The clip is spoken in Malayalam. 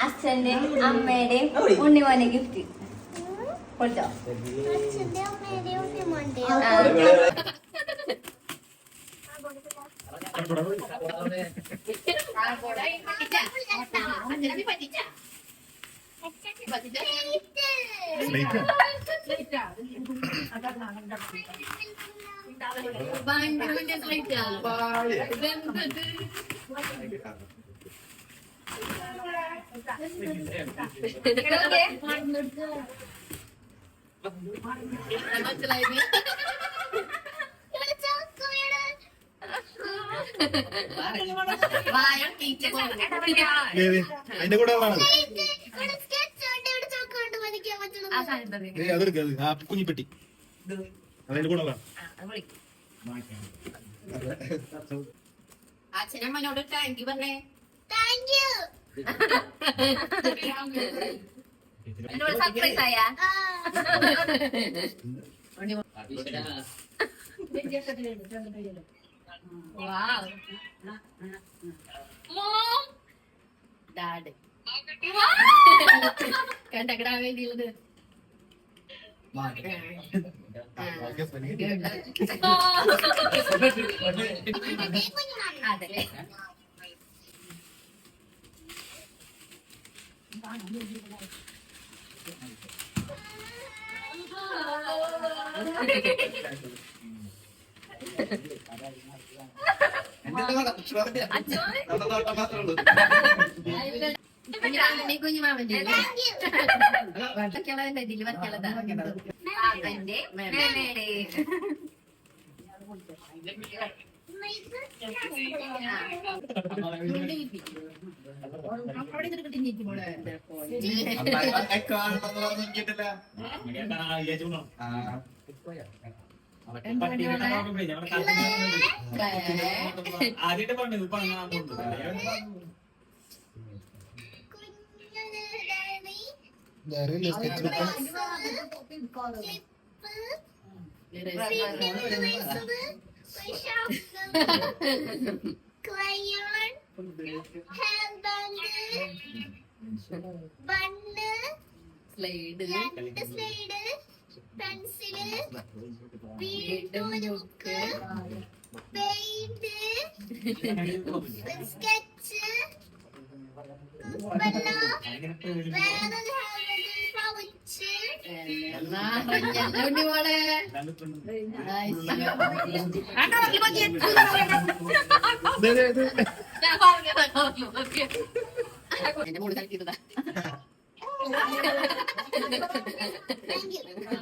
അച്ഛന്റെയും അമ്മയുടെയും ഉണ്ണിമോനെ ഗിഫ്റ്റ് കൊടുത്തോ. അതിന്റെ കൂടെ കുഞ്ഞിപ്പെട്ടി അതിന്റെ കൂടെ അച്ഛനമ്മനോട് താങ്ക് യു പറഞ്ഞേ. സർപ്രൈസ് ആയാ ഡാഡ് കണ്ടക്കിടാൻ വേണ്ടിയുള്ളത്. അതല്ലേ കുഞ്ഞുമാവന്റെ ഇതിൽ വർക്കുള്ളതാ. ആദ്യമായിട്ട് പറഞ്ഞു സ്ലൈഡ് പെൻസില് വീട്ടുമുക്ക് പെയിന്റ് സ്കെച്ച് എന്റെ മോള് കളിക്കുന്നതാ. Thank you.